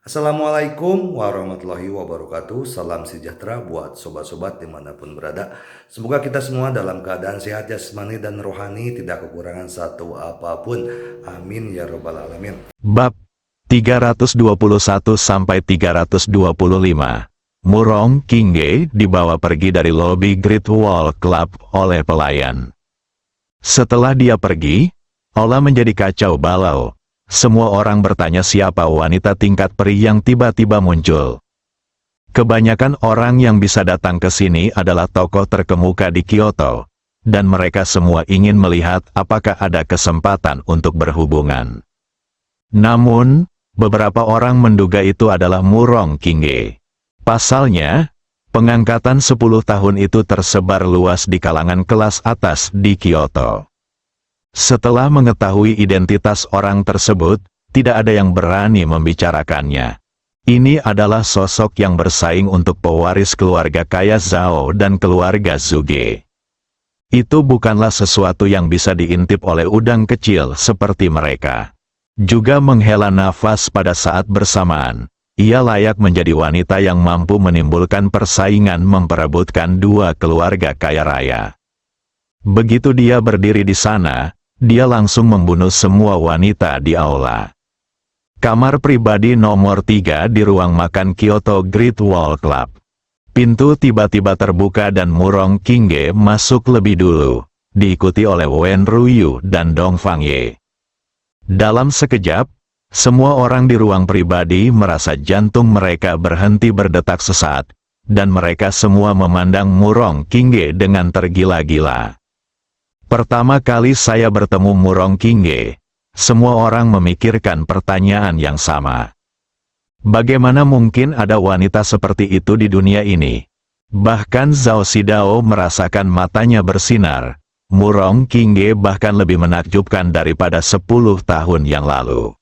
Assalamualaikum warahmatullahi wabarakatuh. Salam sejahtera buat sobat-sobat dimanapun berada. Semoga kita semua dalam keadaan sehat jasmani dan rohani, tidak kekurangan satu apapun. Amin ya robbal alamin. Bab 321 sampai 325. Murong Kingge dibawa pergi dari lobi Great Wall Club oleh pelayan. Setelah dia pergi, olah menjadi kacau balau. Semua orang bertanya siapa wanita tingkat peri yang tiba-tiba muncul. Kebanyakan orang yang bisa datang ke sini adalah tokoh terkemuka di Kyoto, dan mereka semua ingin melihat apakah ada kesempatan untuk berhubungan. Namun, beberapa orang menduga itu adalah Murong Kingge. Pasalnya, pengangkatan 10 tahun itu tersebar luas di kalangan kelas atas di Kyoto. Setelah mengetahui identitas orang tersebut, tidak ada yang berani membicarakannya. Ini adalah sosok yang bersaing untuk pewaris keluarga kaya Zhao dan keluarga Zuge. Itu bukanlah sesuatu yang bisa diintip oleh udang kecil seperti mereka. Juga menghela nafas pada saat bersamaan, ia layak menjadi wanita yang mampu menimbulkan persaingan memperebutkan dua keluarga kaya raya. Begitu dia berdiri di sana, dia langsung membunuh semua wanita di aula. Kamar pribadi nomor 3 di ruang makan Kyoto Great Wall Club. Pintu tiba-tiba terbuka dan Murong Kingge masuk lebih dulu, diikuti oleh Wen Ruyu dan Dong Fangye. Dalam sekejap, semua orang di ruang pribadi merasa jantung mereka berhenti berdetak sesaat, dan mereka semua memandang Murong Kingge dengan tergila-gila. Pertama kali saya bertemu Murong Kingge, semua orang memikirkan pertanyaan yang sama. Bagaimana mungkin ada wanita seperti itu di dunia ini? Bahkan Zhao Xidao merasakan matanya bersinar. Murong Kingge bahkan lebih menakjubkan daripada 10 tahun yang lalu.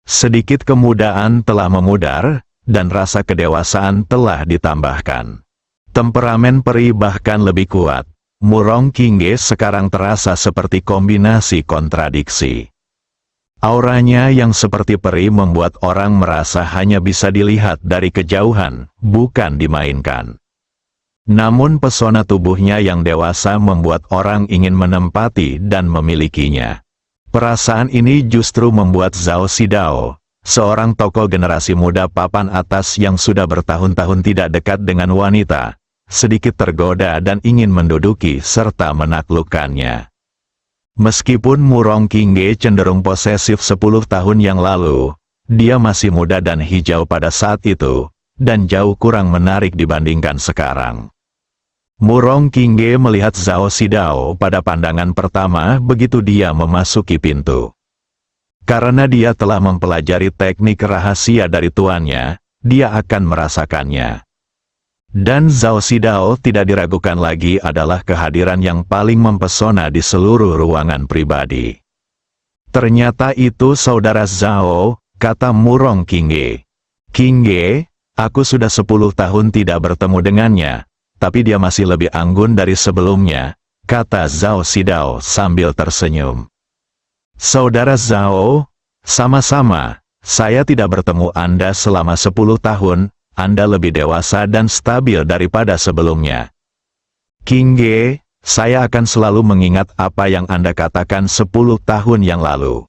Sedikit kemudaan telah memudar, dan rasa kedewasaan telah ditambahkan. Temperamen peri bahkan lebih kuat. Murong Kingge sekarang terasa seperti kombinasi kontradiksi. Auranya yang seperti peri membuat orang merasa hanya bisa dilihat dari kejauhan, bukan dimainkan. Namun pesona tubuhnya yang dewasa membuat orang ingin menempati dan memilikinya. Perasaan ini justru membuat Zhao Xidao, seorang tokoh generasi muda papan atas yang sudah bertahun-tahun tidak dekat dengan wanita, sedikit tergoda dan ingin menduduki serta menaklukkannya. Meskipun Murong Kingge cenderung posesif 10 tahun yang lalu, dia masih muda dan hijau pada saat itu, dan jauh kurang menarik dibandingkan sekarang. Murong Kingge melihat Zhao Xidao pada pandangan pertama begitu dia memasuki pintu. Karena dia telah mempelajari teknik rahasia dari tuannya, dia akan merasakannya. Dan Zhao Xidao tidak diragukan lagi adalah kehadiran yang paling mempesona di seluruh ruangan pribadi. Ternyata itu saudara Zhao, kata Murong Kingge. Kingge, aku sudah 10 tahun tidak bertemu dengannya, tapi dia masih lebih anggun dari sebelumnya, kata Zhao Xidao sambil tersenyum. Saudara Zhao, sama-sama, saya tidak bertemu Anda selama 10 tahun, Anda lebih dewasa dan stabil daripada sebelumnya. Kingge, saya akan selalu mengingat apa yang Anda katakan 10 tahun yang lalu.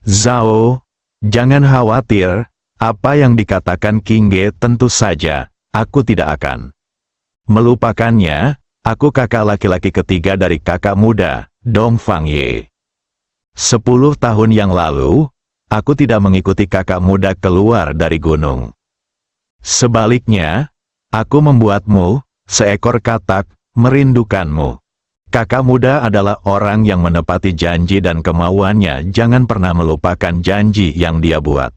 Zhao, jangan khawatir, apa yang dikatakan Kingge tentu saja, aku tidak akan melupakannya. Aku kakak laki-laki ketiga dari kakak muda, Dong Fangye. 10 tahun yang lalu, aku tidak mengikuti kakak muda keluar dari gunung. Sebaliknya, aku membuatmu, seekor katak, merindukanmu. Kakak muda adalah orang yang menepati janji dan kemauannya jangan pernah melupakan janji yang dia buat.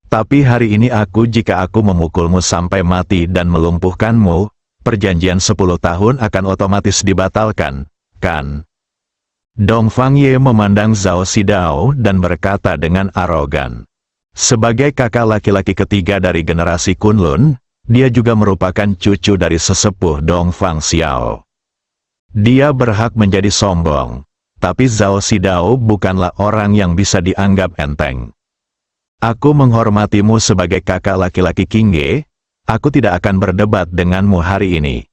Tapi hari ini jika aku memukulmu sampai mati dan melumpuhkanmu, perjanjian 10 tahun akan otomatis dibatalkan, kan? Dong Fangye memandang Zhao Xidao dan berkata dengan arogan. Sebagai kakak laki-laki ketiga dari generasi Kunlun, dia juga merupakan cucu dari sesepuh Dong Fang Xiao. Dia berhak menjadi sombong, tapi Zhao Xidao bukanlah orang yang bisa dianggap enteng. Aku menghormatimu sebagai kakak laki-laki Qingge, aku tidak akan berdebat denganmu hari ini.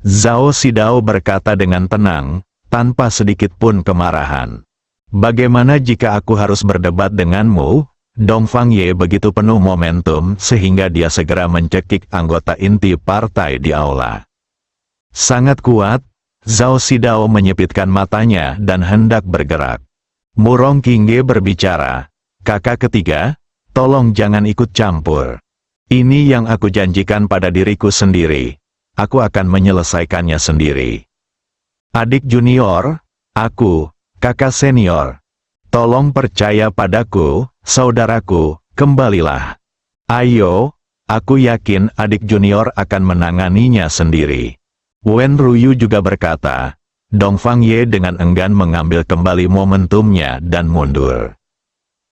Zhao Xidao berkata dengan tenang, tanpa sedikit pun kemarahan. Bagaimana jika aku harus berdebat denganmu? Dongfang Ye begitu penuh momentum sehingga dia segera mencekik anggota inti partai di aula. Sangat kuat, Zhao Xidao menyipitkan matanya dan hendak bergerak. Murong Qingge berbicara, "Kakak ketiga, tolong jangan ikut campur. Ini yang aku janjikan pada diriku sendiri. Aku akan menyelesaikannya sendiri. Adik junior, aku, kakak senior. Tolong percaya padaku, saudaraku, kembalilah. Ayo, aku yakin adik junior akan menanganinya sendiri." Wen Ruyu juga berkata. Dongfang Ye dengan enggan mengambil kembali momentumnya dan mundur.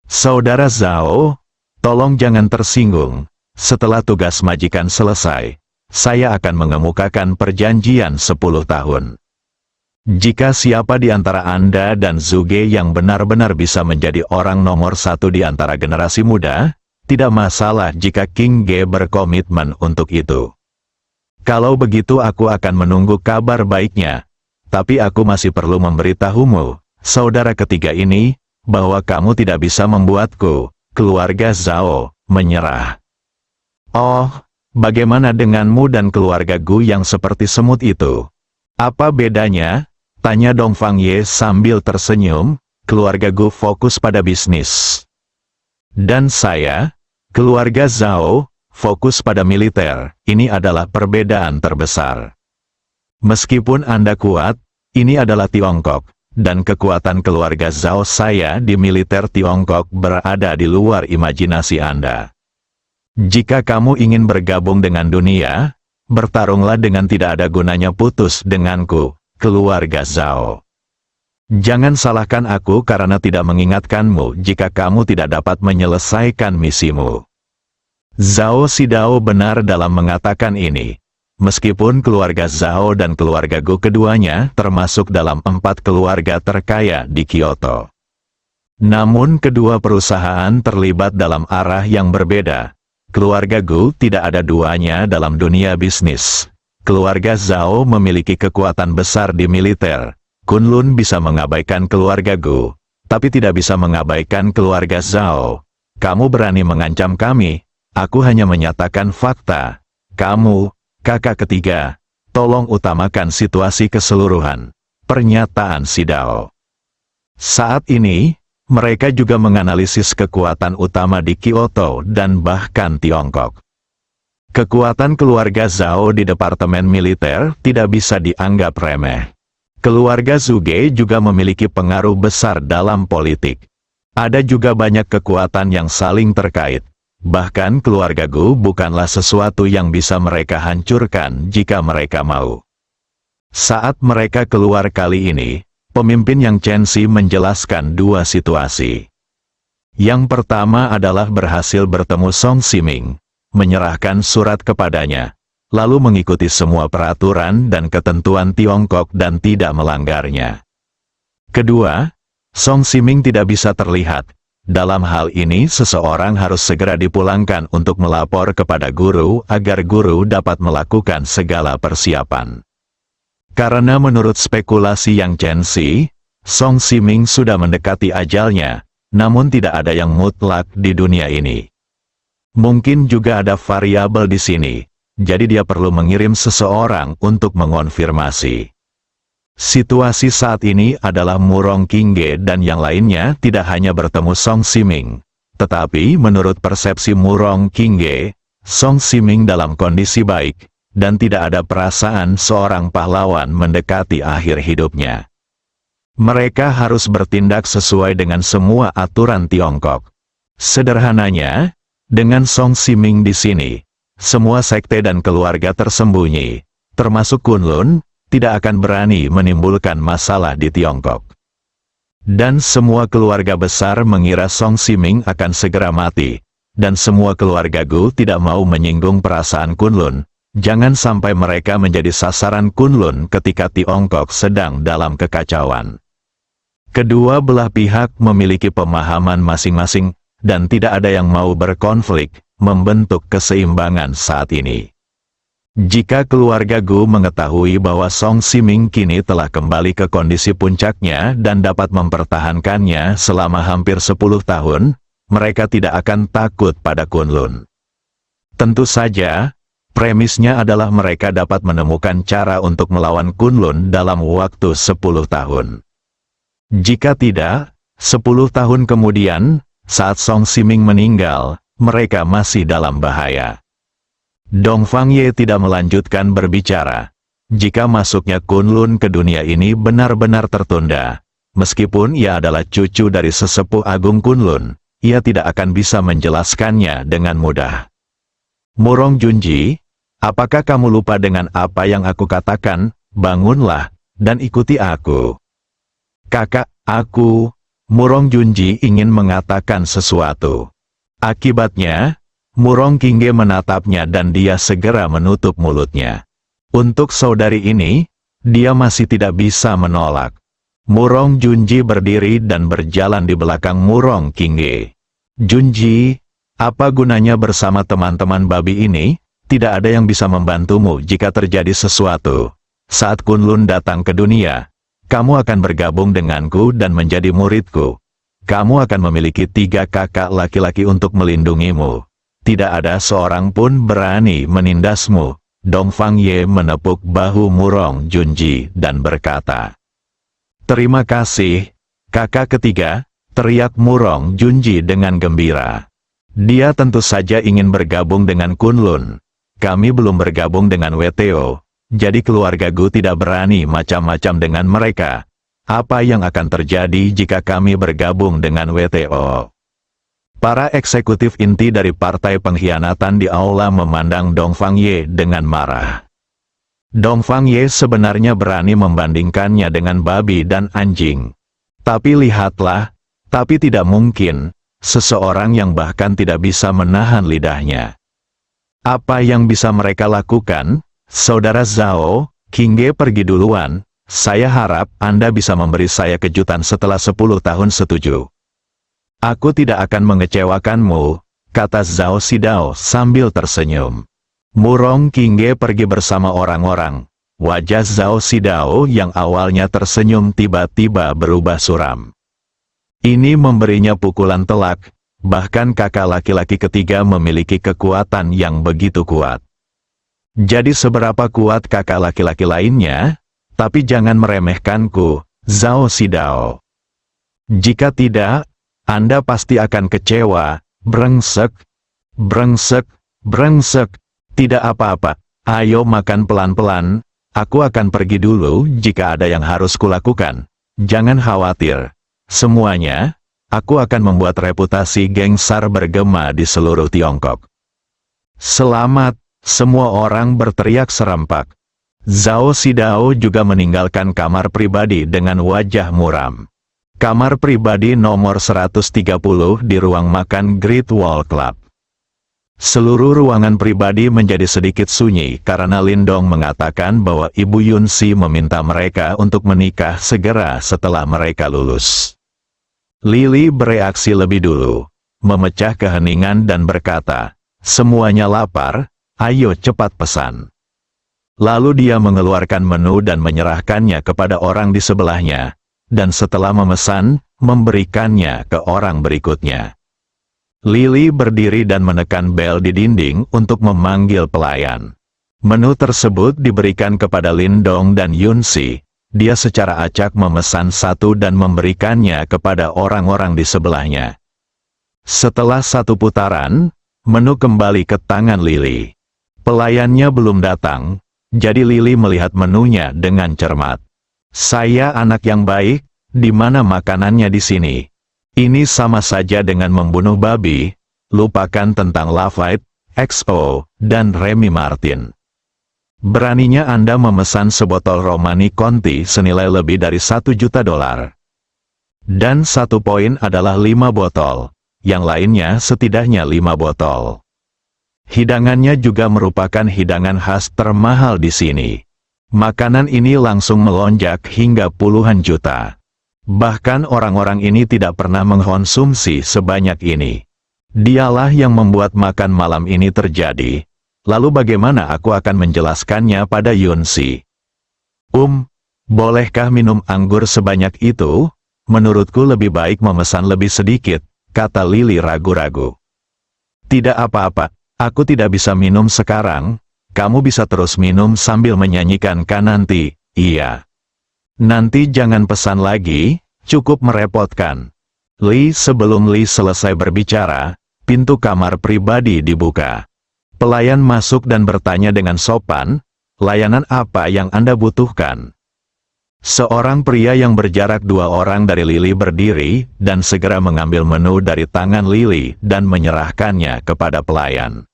"Saudara Zhao, tolong jangan tersinggung. Setelah tugas majikan selesai, saya akan mengemukakan perjanjian 10 tahun. Jika siapa di antara Anda dan Zuge yang benar-benar bisa menjadi orang nomor 1 di antara generasi muda, tidak masalah jika Qingge berkomitmen untuk itu. Kalau begitu aku akan menunggu kabar baiknya, tapi aku masih perlu memberitahumu, saudara ketiga ini, bahwa kamu tidak bisa membuatku, keluarga Zhao, menyerah." "Oh, bagaimana denganmu dan keluarga Gu yang seperti semut itu? Apa bedanya?" tanya Dongfang Ye sambil tersenyum. "Keluarga Gu fokus pada bisnis. Dan saya, keluarga Zhao, fokus pada militer. Ini adalah perbedaan terbesar. Meskipun Anda kuat, ini adalah Tiongkok, dan kekuatan keluarga Zhao saya di militer Tiongkok berada di luar imajinasi Anda. Jika kamu ingin bergabung dengan dunia, bertarunglah dengan tidak ada gunanya putus denganku, keluarga Zhao. Jangan salahkan aku karena tidak mengingatkanmu jika kamu tidak dapat menyelesaikan misimu." Zhao Xidao benar dalam mengatakan ini. Meskipun keluarga Zhao dan keluarga Gu keduanya termasuk dalam 4 keluarga terkaya di Kyoto. Namun kedua perusahaan terlibat dalam arah yang berbeda. Keluarga Gu tidak ada duanya dalam dunia bisnis. Keluarga Zhao memiliki kekuatan besar di militer. Kunlun bisa mengabaikan keluarga Gu, tapi tidak bisa mengabaikan keluarga Zhao. Kamu berani mengancam kami? Aku hanya menyatakan fakta. Kamu, kakak ketiga, tolong utamakan situasi keseluruhan. Pernyataan Xidao. Saat ini, mereka juga menganalisis kekuatan utama di Kyoto dan bahkan Tiongkok. Kekuatan keluarga Zhao di Departemen Militer tidak bisa dianggap remeh. Keluarga Zuge juga memiliki pengaruh besar dalam politik. Ada juga banyak kekuatan yang saling terkait. Bahkan keluarga Gu bukanlah sesuatu yang bisa mereka hancurkan jika mereka mau. Saat mereka keluar kali ini, pemimpin Yang Chenxi menjelaskan dua situasi. Yang pertama adalah berhasil bertemu Song Siming, menyerahkan surat kepadanya, lalu mengikuti semua peraturan dan ketentuan Tiongkok dan tidak melanggarnya. Kedua, Song Siming tidak bisa terlihat. Dalam hal ini seseorang harus segera dipulangkan untuk melapor kepada guru agar guru dapat melakukan segala persiapan. Karena menurut spekulasi Yang Chenxi, Song Siming sudah mendekati ajalnya, namun tidak ada yang mutlak di dunia ini. Mungkin juga ada variabel di sini, jadi dia perlu mengirim seseorang untuk mengonfirmasi. Situasi saat ini adalah Murong Qingge dan yang lainnya tidak hanya bertemu Song Siming, tetapi menurut persepsi Murong Qingge, Song Siming dalam kondisi baik, dan tidak ada perasaan seorang pahlawan mendekati akhir hidupnya. Mereka harus bertindak sesuai dengan semua aturan Tiongkok. Sederhananya, dengan Song Siming di sini, semua sekte dan keluarga tersembunyi, termasuk Kunlun, tidak akan berani menimbulkan masalah di Tiongkok. Dan semua keluarga besar mengira Song Siming akan segera mati, dan semua keluarga Gu tidak mau menyinggung perasaan Kunlun. Jangan sampai mereka menjadi sasaran Kunlun ketika Tiongkok sedang dalam kekacauan. Kedua belah pihak memiliki pemahaman masing-masing, dan tidak ada yang mau berkonflik, membentuk keseimbangan saat ini. Jika keluarga Gu mengetahui bahwa Song Siming kini telah kembali ke kondisi puncaknya dan dapat mempertahankannya selama hampir 10 tahun, mereka tidak akan takut pada Kunlun. Tentu saja, premisnya adalah mereka dapat menemukan cara untuk melawan Kunlun dalam waktu 10 tahun. Jika tidak, 10 tahun kemudian, saat Song Siming meninggal, mereka masih dalam bahaya. Dongfang Ye tidak melanjutkan berbicara. Jika masuknya Kunlun ke dunia ini benar-benar tertunda, meskipun ia adalah cucu dari sesepuh agung Kunlun, ia tidak akan bisa menjelaskannya dengan mudah. Murong Junji, apakah kamu lupa dengan apa yang aku katakan? Bangunlah, dan ikuti aku. Kakak, Murong Junji ingin mengatakan sesuatu. Akibatnya, Murong Qingge menatapnya dan dia segera menutup mulutnya. Untuk saudari ini, dia masih tidak bisa menolak. Murong Junji berdiri dan berjalan di belakang Murong Qingge. Junji, apa gunanya bersama teman-teman babi ini? Tidak ada yang bisa membantumu jika terjadi sesuatu. Saat Kunlun datang ke dunia, kamu akan bergabung denganku dan menjadi muridku. Kamu akan memiliki 3 kakak laki-laki untuk melindungimu. Tidak ada seorang pun berani menindasmu. Dongfang Ye menepuk bahu Murong Junji dan berkata, "Terima kasih, kakak ketiga," teriak Murong Junji dengan gembira. Dia tentu saja ingin bergabung dengan Kunlun. Kami belum bergabung dengan WTO, jadi keluarga Gu tidak berani macam-macam dengan mereka. Apa yang akan terjadi jika kami bergabung dengan WTO? Para eksekutif inti dari Partai Pengkhianatan di aula memandang Dongfang Ye dengan marah. Dongfang Ye sebenarnya berani membandingkannya dengan babi dan anjing. Tapi lihatlah, tapi tidak mungkin, seseorang yang bahkan tidak bisa menahan lidahnya. Apa yang bisa mereka lakukan? Saudara Zhao, Qingge pergi duluan, saya harap Anda bisa memberi saya kejutan setelah 10 tahun setuju. Aku tidak akan mengecewakanmu, kata Zhao Xidao sambil tersenyum. Murong Qingge pergi bersama orang-orang. Wajah Zhao Xidao yang awalnya tersenyum tiba-tiba berubah suram. Ini memberinya pukulan telak, bahkan kakak laki-laki ketiga memiliki kekuatan yang begitu kuat. Jadi seberapa kuat kakak laki-laki lainnya? Tapi jangan meremehkanku, Zhao Xidao. Jika tidak, Anda pasti akan kecewa, brengsek, brengsek, brengsek. Tidak apa-apa, ayo makan pelan-pelan, aku akan pergi dulu jika ada yang harus kulakukan. Jangan khawatir, semuanya, aku akan membuat reputasi Geng SAR bergema di seluruh Tiongkok. Selamat, semua orang berteriak serempak. Zhao Xidao juga meninggalkan kamar pribadi dengan wajah muram. Kamar pribadi nomor 130 di ruang makan Great Wall Club. Seluruh ruangan pribadi menjadi sedikit sunyi karena Lindong mengatakan bahwa Ibu Yunxi meminta mereka untuk menikah segera setelah mereka lulus. Lily bereaksi lebih dulu, memecah keheningan dan berkata, "Semuanya lapar, ayo cepat pesan." Lalu dia mengeluarkan menu dan menyerahkannya kepada orang di sebelahnya. Dan setelah memesan, memberikannya ke orang berikutnya. Lily berdiri dan menekan bel di dinding untuk memanggil pelayan. Menu tersebut diberikan kepada Lindong dan Yunxi. Dia secara acak memesan satu dan memberikannya kepada orang-orang di sebelahnya. Setelah satu putaran, menu kembali ke tangan Lily. Pelayannya belum datang, jadi Lily melihat menunya dengan cermat. Saya anak yang baik, di mana makanannya di sini? Ini sama saja dengan membunuh babi. Lupakan tentang Lafayette, XO, dan Remy Martin. Beraninya Anda memesan sebotol Romani Conti senilai lebih dari $1 juta. Dan 1 poin adalah 5 botol. Yang lainnya setidaknya 5 botol. Hidangannya juga merupakan hidangan khas termahal di sini. Makanan ini langsung melonjak hingga puluhan juta. Bahkan orang-orang ini tidak pernah mengkonsumsi sebanyak ini. Dialah yang membuat makan malam ini terjadi. Lalu bagaimana aku akan menjelaskannya pada Yunsi? Bolehkah minum anggur sebanyak itu? Menurutku lebih baik memesan lebih sedikit, kata Lily ragu-ragu. Tidak apa-apa, aku tidak bisa minum sekarang. Kamu bisa terus minum sambil menyanyikan kan nanti, iya. Nanti jangan pesan lagi, cukup merepotkan. Sebelum Lee selesai berbicara, pintu kamar pribadi dibuka. Pelayan masuk dan bertanya dengan sopan, layanan apa yang Anda butuhkan? Seorang pria yang berjarak 2 orang dari Lily berdiri dan segera mengambil menu dari tangan Lily dan menyerahkannya kepada pelayan.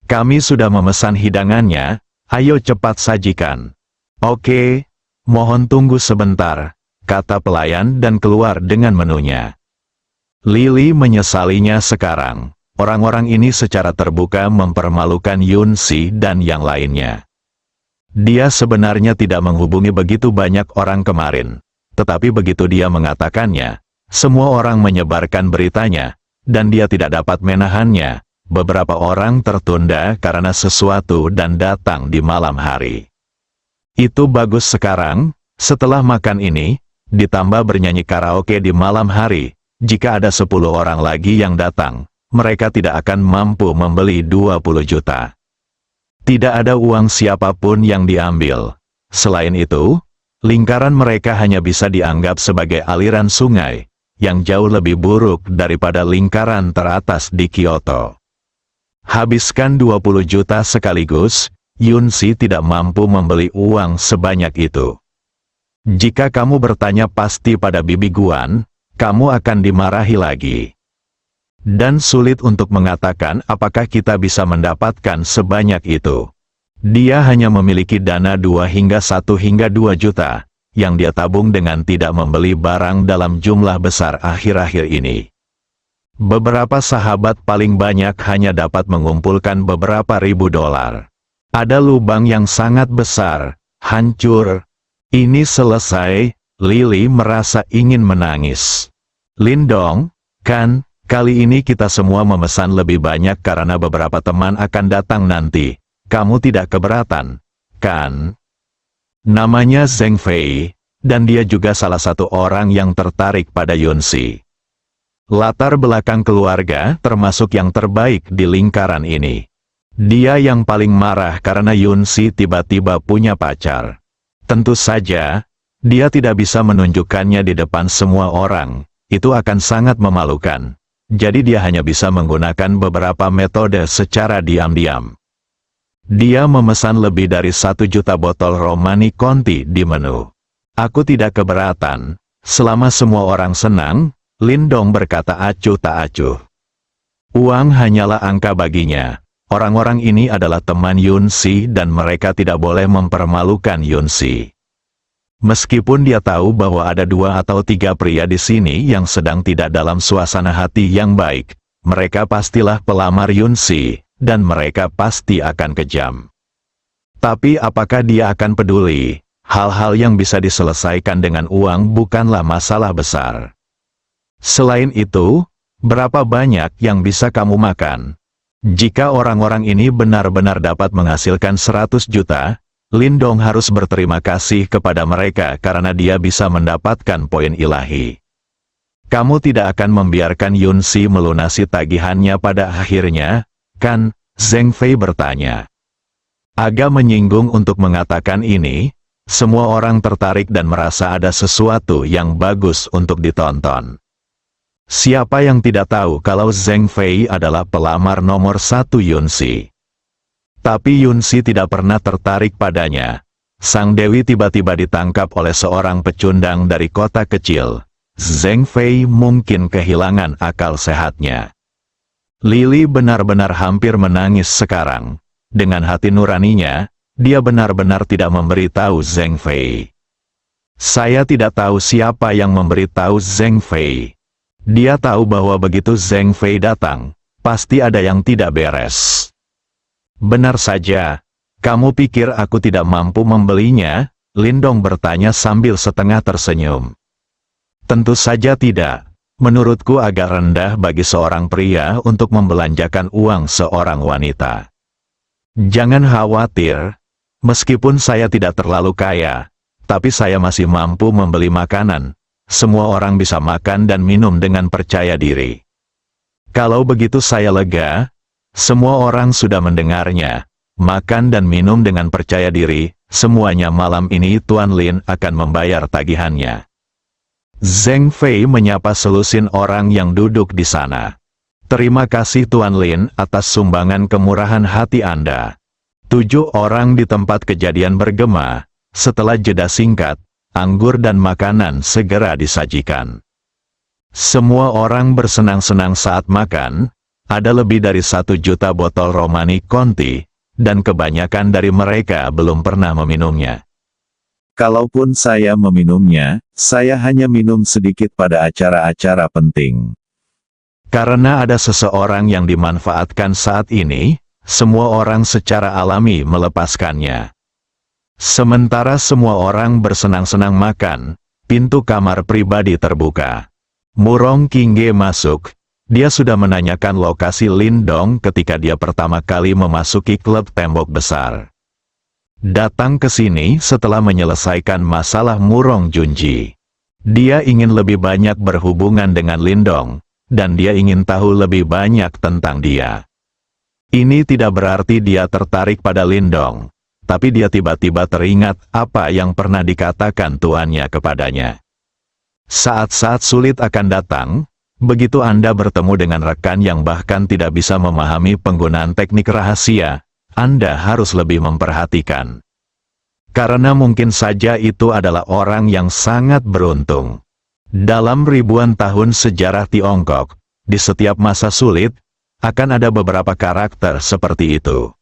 Kami sudah memesan hidangannya, ayo cepat sajikan. Oke, mohon tunggu sebentar, kata pelayan dan keluar dengan menunya. Lily menyesalinya sekarang. Orang-orang ini secara terbuka mempermalukan Yunsi dan yang lainnya. Dia sebenarnya tidak menghubungi begitu banyak orang kemarin. Tetapi begitu dia mengatakannya, semua orang menyebarkan beritanya, dan dia tidak dapat menahannya. Beberapa orang tertunda karena sesuatu dan datang di malam hari. Itu bagus sekarang, setelah makan ini, ditambah bernyanyi karaoke di malam hari, jika ada 10 orang lagi yang datang, mereka tidak akan mampu membeli 20 juta. Tidak ada uang siapapun yang diambil. Selain itu, lingkaran mereka hanya bisa dianggap sebagai aliran sungai, yang jauh lebih buruk daripada lingkaran teratas di Kyoto. Habiskan 20 juta sekaligus, Yunsi tidak mampu membeli uang sebanyak itu. Jika kamu bertanya pasti pada Bibi Guan, kamu akan dimarahi lagi. Dan sulit untuk mengatakan apakah kita bisa mendapatkan sebanyak itu. Dia hanya memiliki dana 2 hingga 2 juta, yang dia tabung dengan tidak membeli barang dalam jumlah besar akhir-akhir ini. Beberapa sahabat paling banyak hanya dapat mengumpulkan beberapa ribu dolar. Ada lubang yang sangat besar, hancur. Ini selesai, Lily merasa ingin menangis. Lindong, kan? Kali ini kita semua memesan lebih banyak karena beberapa teman akan datang nanti. Kamu tidak keberatan, kan? Namanya Zheng Fei, dan dia juga salah satu orang yang tertarik pada Yunsi. Latar belakang keluarga termasuk yang terbaik di lingkaran ini. Dia yang paling marah karena Yunsi tiba-tiba punya pacar. Tentu saja, dia tidak bisa menunjukkannya di depan semua orang. Itu akan sangat memalukan. Jadi dia hanya bisa menggunakan beberapa metode secara diam-diam. Dia memesan lebih dari 1 juta botol Romani Conti di menu. Aku tidak keberatan, selama semua orang senang, Lindong berkata acuh tak acuh. Uang hanyalah angka baginya. Orang-orang ini adalah teman Yunsi dan mereka tidak boleh mempermalukan Yunsi. Meskipun dia tahu bahwa ada 2 atau 3 pria di sini yang sedang tidak dalam suasana hati yang baik, mereka pastilah pelamar Yunsi, dan mereka pasti akan kejam. Tapi apakah dia akan peduli? Hal-hal yang bisa diselesaikan dengan uang bukanlah masalah besar. Selain itu, berapa banyak yang bisa kamu makan? Jika orang-orang ini benar-benar dapat menghasilkan 100 juta, Lindong harus berterima kasih kepada mereka karena dia bisa mendapatkan poin ilahi. Kamu tidak akan membiarkan Yunsi melunasi tagihannya pada akhirnya, kan? Zheng Fei bertanya. Agak menyinggung untuk mengatakan ini, semua orang tertarik dan merasa ada sesuatu yang bagus untuk ditonton. Siapa yang tidak tahu kalau Zheng Fei adalah pelamar nomor 1 Yunsi? Tapi Yunsi tidak pernah tertarik padanya. Sang Dewi tiba-tiba ditangkap oleh seorang pecundang dari kota kecil. Zheng Fei mungkin kehilangan akal sehatnya. Lily benar-benar hampir menangis sekarang. Dengan hati nuraninya, dia benar-benar tidak memberitahu Zheng Fei. Saya tidak tahu siapa yang memberitahu Zheng Fei. Dia tahu bahwa begitu Zheng Fei datang, pasti ada yang tidak beres. Benar saja, kamu pikir aku tidak mampu membelinya? Lindong bertanya sambil setengah tersenyum. Tentu saja tidak. Menurutku agak rendah bagi seorang pria untuk membelanjakan uang seorang wanita. Jangan khawatir, meskipun saya tidak terlalu kaya, tapi saya masih mampu membeli makanan. Semua orang bisa makan dan minum dengan percaya diri. Kalau begitu saya lega, semua orang sudah mendengarnya. Makan dan minum dengan percaya diri, semuanya malam ini Tuan Lin akan membayar tagihannya. Zheng Fei menyapa selusin orang yang duduk di sana. Terima kasih Tuan Lin atas sumbangan kemurahan hati Anda. 7 orang di tempat kejadian bergema. Setelah jeda singkat, anggur dan makanan segera disajikan. Semua orang bersenang-senang saat makan. Ada lebih dari 1 juta botol Romani Conti, dan kebanyakan dari mereka belum pernah meminumnya. Kalaupun saya meminumnya, saya hanya minum sedikit pada acara-acara penting. Karena ada seseorang yang dimanfaatkan saat ini, semua orang secara alami melepaskannya. Sementara semua orang bersenang-senang makan, pintu kamar pribadi terbuka. Murong Qingge masuk. Dia sudah menanyakan lokasi Lin Dong ketika dia pertama kali memasuki klub tembok besar. Datang ke sini setelah menyelesaikan masalah Murong Junji. Dia ingin lebih banyak berhubungan dengan Lin Dong, dan dia ingin tahu lebih banyak tentang dia. Ini tidak berarti dia tertarik pada Lin Dong, tapi dia tiba-tiba teringat apa yang pernah dikatakan tuannya kepadanya. Saat-saat sulit akan datang, begitu Anda bertemu dengan rekan yang bahkan tidak bisa memahami penggunaan teknik rahasia, Anda harus lebih memperhatikan. Karena mungkin saja itu adalah orang yang sangat beruntung. Dalam ribuan tahun sejarah Tiongkok, di setiap masa sulit, akan ada beberapa karakter seperti itu.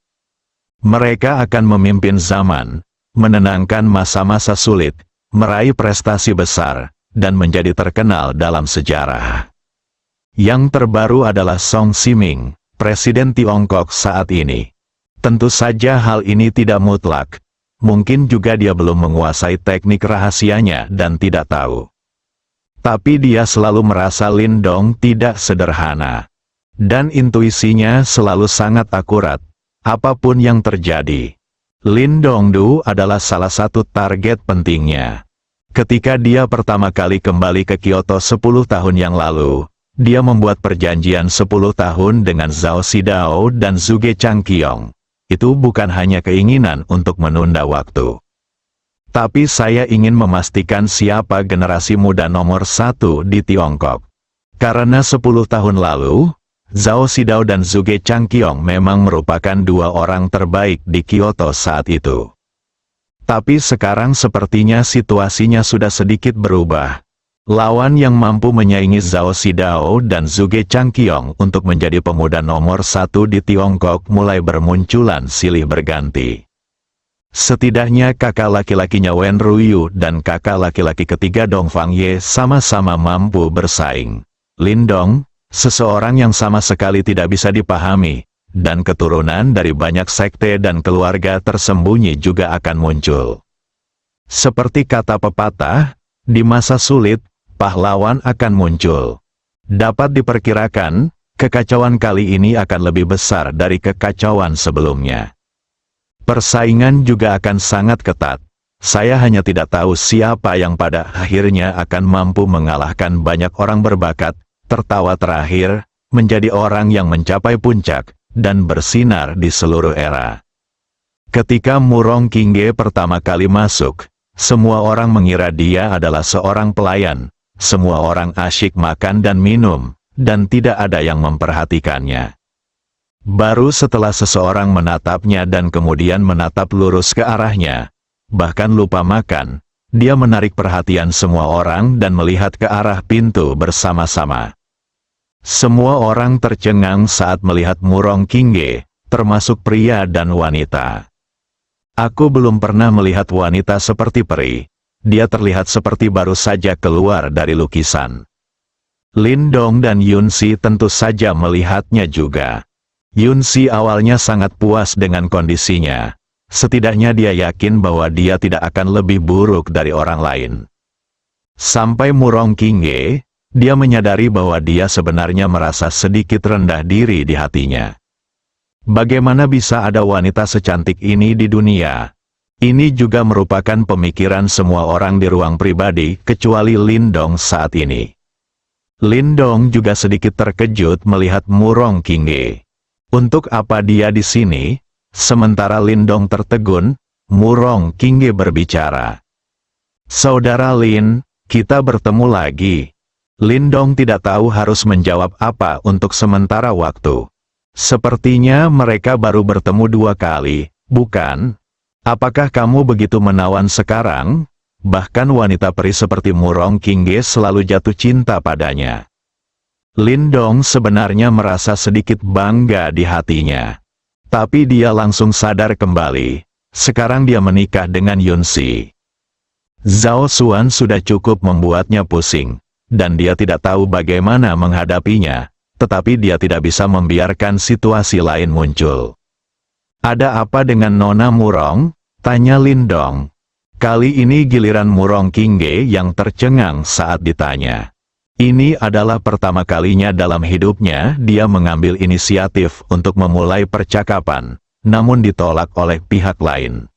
Mereka akan memimpin zaman, menenangkan masa-masa sulit, meraih prestasi besar, dan menjadi terkenal dalam sejarah. Yang terbaru adalah Song Siming, Presiden Tiongkok saat ini. Tentu saja hal ini tidak mutlak. Mungkin juga dia belum menguasai teknik rahasianya dan tidak tahu. Tapi dia selalu merasa Lin Dong tidak sederhana. Dan intuisinya selalu sangat akurat. Apapun yang terjadi, Lin Dongdu adalah salah satu target pentingnya. Ketika dia pertama kali kembali ke Kyoto 10 tahun yang lalu, dia membuat perjanjian 10 tahun dengan Zhao Xidao dan Zhuge Changqiong. Itu bukan hanya keinginan untuk menunda waktu. Tapi saya ingin memastikan siapa generasi muda nomor 1 di Tiongkok. Karena 10 tahun lalu, Zhao Xidao dan Zhuge Changqiong memang merupakan 2 orang terbaik di Kyoto saat itu. Tapi sekarang sepertinya situasinya sudah sedikit berubah. Lawan yang mampu menyaingi Zhao Xidao dan Zhuge Changqiong untuk menjadi pemuda nomor 1 di Tiongkok mulai bermunculan silih berganti. Setidaknya kakak laki-lakinya Wen Ruyu dan kakak laki-laki ketiga Dong Fangye sama-sama mampu bersaing. Lin Dong, seseorang yang sama sekali tidak bisa dipahami, dan keturunan dari banyak sekte dan keluarga tersembunyi juga akan muncul. Seperti kata pepatah, di masa sulit, pahlawan akan muncul. Dapat diperkirakan, kekacauan kali ini akan lebih besar dari kekacauan sebelumnya. Persaingan juga akan sangat ketat. Saya hanya tidak tahu siapa yang pada akhirnya akan mampu mengalahkan banyak orang berbakat, tertawa terakhir, menjadi orang yang mencapai puncak, dan bersinar di seluruh era. Ketika Murong Qingge pertama kali masuk, semua orang mengira dia adalah seorang pelayan. Semua orang asyik makan dan minum, dan tidak ada yang memperhatikannya. Baru setelah seseorang menatapnya dan kemudian menatap lurus ke arahnya, bahkan lupa makan, dia menarik perhatian semua orang dan melihat ke arah pintu bersama-sama. Semua orang tercengang saat melihat Murong Qingge, termasuk pria dan wanita. Aku belum pernah melihat wanita seperti peri. Dia terlihat seperti baru saja keluar dari lukisan. Lin Dong dan Yun Si tentu saja melihatnya juga. Yun Si awalnya sangat puas dengan kondisinya. Setidaknya dia yakin bahwa dia tidak akan lebih buruk dari orang lain. Sampai Murong Qingge, dia menyadari bahwa dia sebenarnya merasa sedikit rendah diri di hatinya. Bagaimana bisa ada wanita secantik ini di dunia? Ini juga merupakan pemikiran semua orang di ruang pribadi, kecuali Lindong saat ini. Lindong juga sedikit terkejut melihat Murong Qingge. Untuk apa dia di sini? Sementara Lindong tertegun, Murong Qingge berbicara. Saudara Lin, kita bertemu lagi. Lindong tidak tahu harus menjawab apa untuk sementara waktu. Sepertinya mereka baru bertemu 2 kali, bukan? Apakah kamu begitu menawan sekarang? Bahkan wanita peri seperti Murong Qingge selalu jatuh cinta padanya. Lindong sebenarnya merasa sedikit bangga di hatinya. Tapi dia langsung sadar kembali. Sekarang dia menikah dengan Yunxi. Zhao Xuan sudah cukup membuatnya pusing. Dan dia tidak tahu bagaimana menghadapinya. Tetapi dia tidak bisa membiarkan situasi lain muncul. Ada apa dengan Nona Murong? Tanya Lindong. Kali ini giliran Murong Qingge yang tercengang saat ditanya. Ini adalah pertama kalinya dalam hidupnya dia mengambil inisiatif untuk memulai percakapan, namun ditolak oleh pihak lain.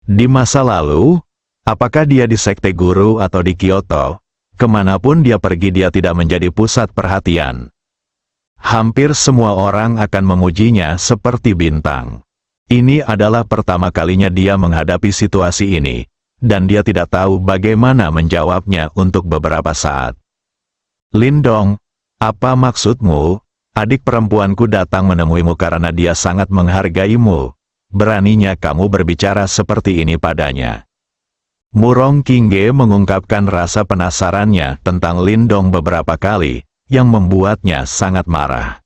Di masa lalu, apakah dia di sekte guru atau di Kyoto, kemanapun dia pergi dia tidak menjadi pusat perhatian. Hampir semua orang akan memujinya seperti bintang. Ini adalah pertama kalinya dia menghadapi situasi ini, dan dia tidak tahu bagaimana menjawabnya untuk beberapa saat. Lindong, apa maksudmu? Adik perempuanku datang menemuimu karena dia sangat menghargaimu. Beraninya kamu berbicara seperti ini padanya. Murong Qingge mengungkapkan rasa penasarannya tentang Lindong beberapa kali, yang membuatnya sangat marah.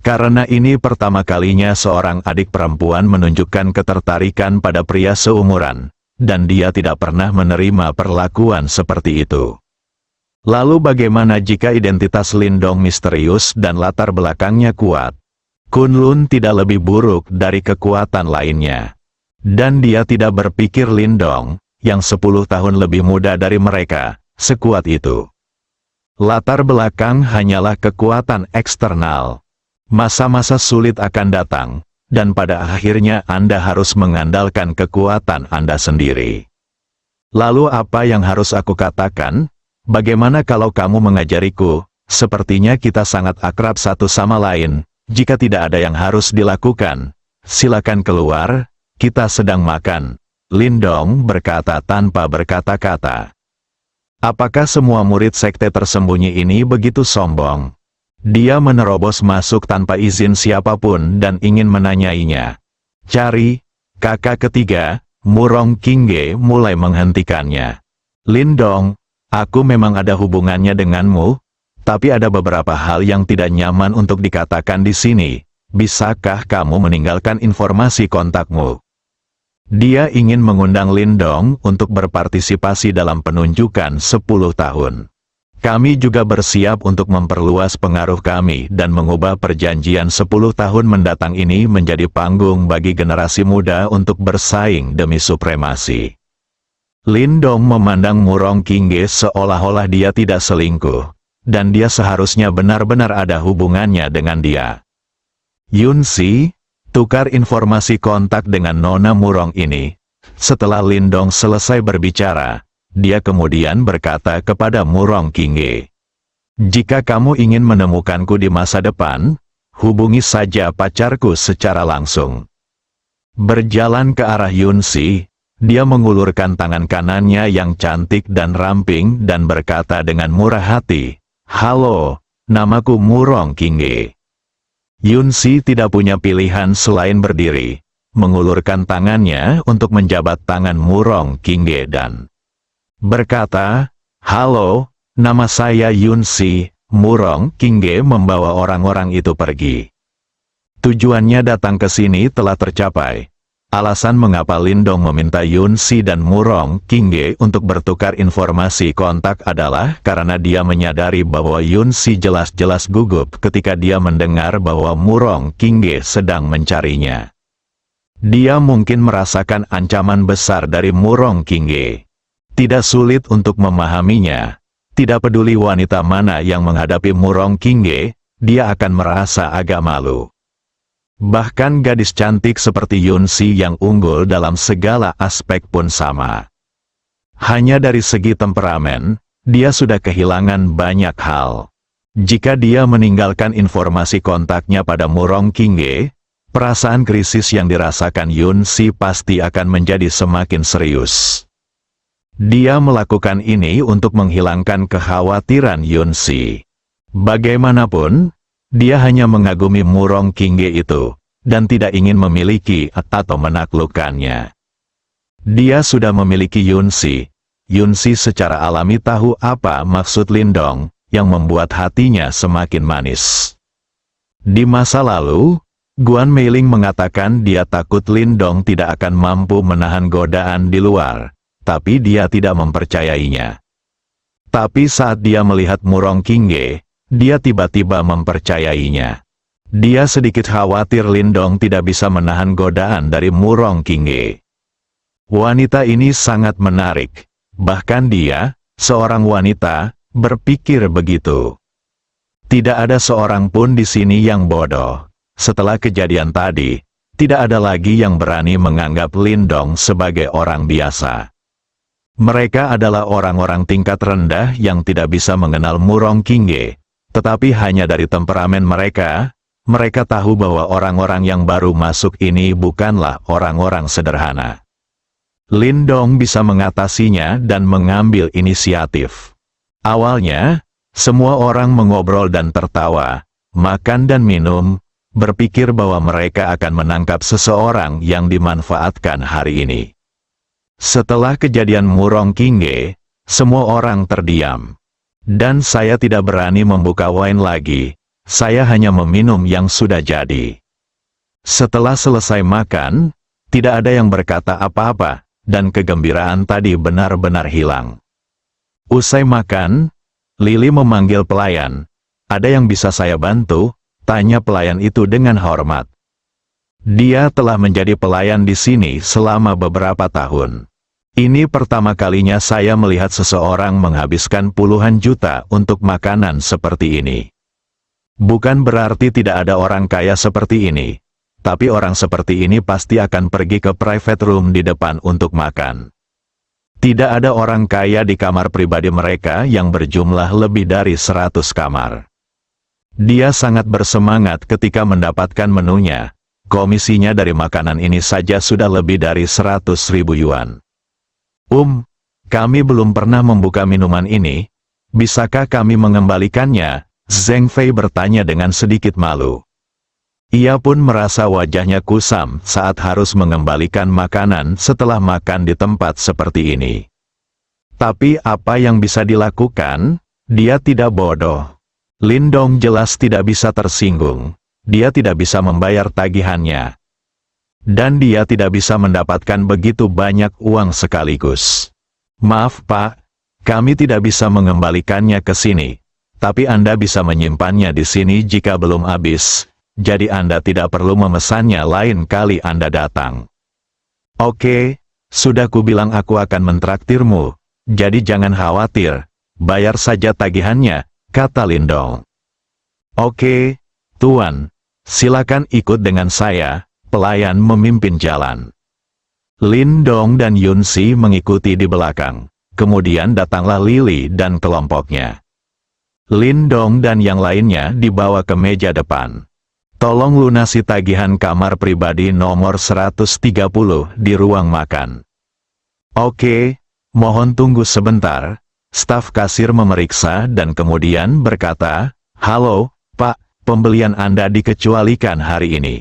Karena ini pertama kalinya seorang adik perempuan menunjukkan ketertarikan pada pria seumuran, dan dia tidak pernah menerima perlakuan seperti itu. Lalu bagaimana jika identitas Lindong misterius dan latar belakangnya kuat? Kunlun tidak lebih buruk dari kekuatan lainnya. Dan dia tidak berpikir Lindong, yang 10 tahun lebih muda dari mereka, sekuat itu. Latar belakang hanyalah kekuatan eksternal. Masa-masa sulit akan datang, dan pada akhirnya Anda harus mengandalkan kekuatan Anda sendiri. Lalu apa yang harus aku katakan? Bagaimana kalau kamu mengajariku? Sepertinya kita sangat akrab satu sama lain. Jika tidak ada yang harus dilakukan, silakan keluar, kita sedang makan. Lindong berkata tanpa berkata-kata. Apakah semua murid sekte tersembunyi ini begitu sombong? Dia menerobos masuk tanpa izin siapapun dan ingin menanyainya. Cari, kakak ketiga, Murong Qingge mulai menghentikannya. Lindong, aku memang ada hubungannya denganmu, tapi ada beberapa hal yang tidak nyaman untuk dikatakan di sini. Bisakah kamu meninggalkan informasi kontakmu? Dia ingin mengundang Lindong untuk berpartisipasi dalam penunjukan 10 tahun. Kami juga bersiap untuk memperluas pengaruh kami dan mengubah perjanjian 10 tahun mendatang ini menjadi panggung bagi generasi muda untuk bersaing demi supremasi. Lindong memandang Murong Qingge seolah-olah dia tidak selingkuh, dan dia seharusnya benar-benar ada hubungannya dengan dia. Yunxi, tukar informasi kontak dengan Nona Murong ini. Setelah Lindong selesai berbicara, dia kemudian berkata kepada Murong Qingge, jika kamu ingin menemukanku di masa depan, hubungi saja pacarku secara langsung. Berjalan ke arah Yunxi, dia mengulurkan tangan kanannya yang cantik dan ramping dan berkata dengan murah hati, halo, namaku Murong Qingge. Yunxi tidak punya pilihan selain berdiri, mengulurkan tangannya untuk menjabat tangan Murong Qingge dan berkata, halo, nama saya Yunxi. Murong Qingge membawa orang-orang itu pergi. Tujuannya datang ke sini telah tercapai. Alasan mengapa Lindong meminta Yunxi dan Murong Qingge untuk bertukar informasi kontak adalah karena dia menyadari bahwa Yunxi jelas-jelas gugup ketika dia mendengar bahwa Murong Qingge sedang mencarinya. Dia mungkin merasakan ancaman besar dari Murong Qingge. Tidak sulit untuk memahaminya. Tidak peduli wanita mana yang menghadapi Murong Kingge, dia akan merasa agak malu. Bahkan gadis cantik seperti Yunsi yang unggul dalam segala aspek pun sama. Hanya dari segi temperamen, dia sudah kehilangan banyak hal. Jika dia meninggalkan informasi kontaknya pada Murong Kingge, perasaan krisis yang dirasakan Yunsi pasti akan menjadi semakin serius. Dia melakukan ini untuk menghilangkan kekhawatiran Yunsi. Bagaimanapun, dia hanya mengagumi Murong Kingge itu, dan tidak ingin memiliki atau menaklukkannya. Dia sudah memiliki Yunsi. Yunsi secara alami tahu apa maksud Lindong, yang membuat hatinya semakin manis. Di masa lalu, Guan Meiling mengatakan dia takut Lindong tidak akan mampu menahan godaan di luar. Tapi dia tidak mempercayainya. Tapi saat dia melihat Murong Kingge, dia tiba-tiba mempercayainya. Dia sedikit khawatir Lindong tidak bisa menahan godaan dari Murong Kingge. Wanita ini sangat menarik. Bahkan dia, seorang wanita, berpikir begitu. Tidak ada seorang pun di sini yang bodoh. Setelah kejadian tadi, tidak ada lagi yang berani menganggap Lindong sebagai orang biasa. Mereka adalah orang-orang tingkat rendah yang tidak bisa mengenal Murong Kingge, tetapi hanya dari temperamen mereka, mereka tahu bahwa orang-orang yang baru masuk ini bukanlah orang-orang sederhana. Lindong bisa mengatasinya dan mengambil inisiatif. Awalnya, semua orang mengobrol dan tertawa, makan dan minum, berpikir bahwa mereka akan menangkap seseorang yang dimanfaatkan hari ini. Setelah kejadian Murong Kingge, semua orang terdiam. Dan saya tidak berani membuka wine lagi, saya hanya meminum yang sudah jadi. Setelah selesai makan, tidak ada yang berkata apa-apa, dan kegembiraan tadi benar-benar hilang. Usai makan, Lili memanggil pelayan. Ada yang bisa saya bantu? Tanya pelayan itu dengan hormat. Dia telah menjadi pelayan di sini selama beberapa tahun. Ini pertama kalinya saya melihat seseorang menghabiskan puluhan juta untuk makanan seperti ini. Bukan berarti tidak ada orang kaya seperti ini, tapi orang seperti ini pasti akan pergi ke private room di depan untuk makan. Tidak ada orang kaya di kamar pribadi mereka yang berjumlah lebih dari 100 kamar. Dia sangat bersemangat ketika mendapatkan menunya. Komisinya dari makanan ini saja sudah lebih dari 100.000 yuan. Kami belum pernah membuka minuman ini. Bisakah kami mengembalikannya? Zheng Fei bertanya dengan sedikit malu. Ia pun merasa wajahnya kusam saat harus mengembalikan makanan setelah makan di tempat seperti ini. Tapi apa yang bisa dilakukan? Dia tidak bodoh. Lindong jelas tidak bisa tersinggung. Dia tidak bisa membayar tagihannya. Dan dia tidak bisa mendapatkan begitu banyak uang sekaligus. Maaf Pak, kami tidak bisa mengembalikannya ke sini. Tapi Anda bisa menyimpannya di sini jika belum habis. Jadi Anda tidak perlu memesannya lain kali Anda datang. Oke, sudah kubilang aku akan mentraktirmu. Jadi jangan khawatir. Bayar saja tagihannya, kata Lindong. Oke, Tuan. Silakan ikut dengan saya. Pelayan memimpin jalan. Lindong dan Yunsi mengikuti di belakang. Kemudian datanglah Lili dan kelompoknya. Lindong dan yang lainnya dibawa ke meja depan. Tolong lunasi tagihan kamar pribadi nomor 130 di ruang makan. Oke, mohon tunggu sebentar. Staf kasir memeriksa dan kemudian berkata, "Halo, Pak, pembelian Anda dikecualikan hari ini."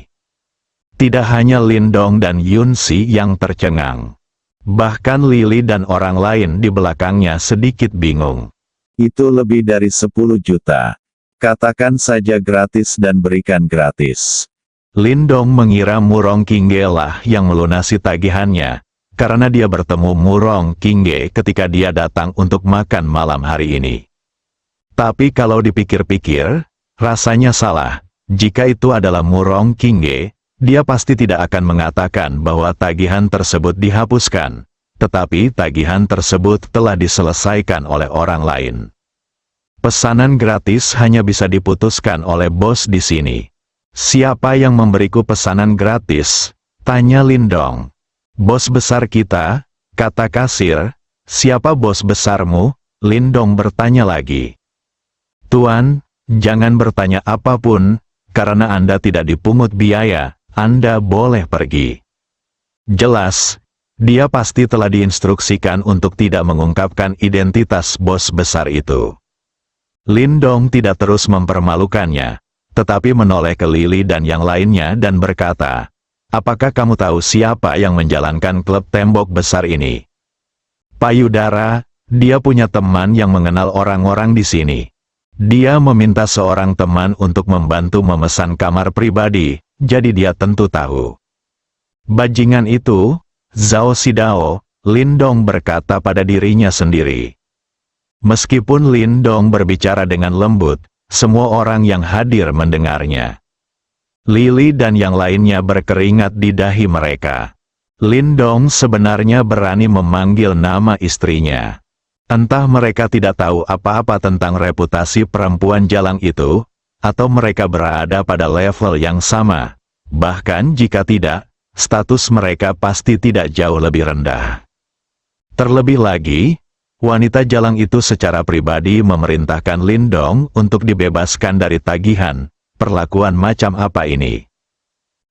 Tidak hanya Lindong dan Yunsi yang tercengang. Bahkan Lili dan orang lain di belakangnya sedikit bingung. Itu lebih dari 10 juta. Katakan saja gratis dan berikan gratis. Lindong mengira Murong Kingge lah yang melunasi tagihannya, karena dia bertemu Murong Kingge ketika dia datang untuk makan malam hari ini. Tapi kalau dipikir-pikir, rasanya salah. Jika itu adalah Murong Kingge, dia pasti tidak akan mengatakan bahwa tagihan tersebut dihapuskan, tetapi tagihan tersebut telah diselesaikan oleh orang lain. Pesanan gratis hanya bisa diputuskan oleh bos di sini. Siapa yang memberiku pesanan gratis? Tanya Lindong. Bos besar kita, kata kasir. Siapa bos besarmu? Lindong bertanya lagi. Tuan, jangan bertanya apapun, karena Anda tidak dipungut biaya, Anda boleh pergi. Jelas, dia pasti telah diinstruksikan untuk tidak mengungkapkan identitas bos besar itu. Lindong tidak terus mempermalukannya, tetapi menoleh ke Lily dan yang lainnya dan berkata, apakah kamu tahu siapa yang menjalankan klub tembok besar ini? Payudara, dia punya teman yang mengenal orang-orang di sini. Dia meminta seorang teman untuk membantu memesan kamar pribadi, jadi dia tentu tahu. Bajingan itu, Zhao Xidao, Lindong berkata pada dirinya sendiri. Meskipun Lindong berbicara dengan lembut, semua orang yang hadir mendengarnya. Lily dan yang lainnya berkeringat di dahi mereka. Lindong sebenarnya berani memanggil nama istrinya. Entah mereka tidak tahu apa-apa tentang reputasi perempuan jalang itu, atau mereka berada pada level yang sama. Bahkan jika tidak, status mereka pasti tidak jauh lebih rendah. Terlebih lagi, wanita jalang itu secara pribadi memerintahkan Lindong untuk dibebaskan dari tagihan. Perlakuan macam apa ini?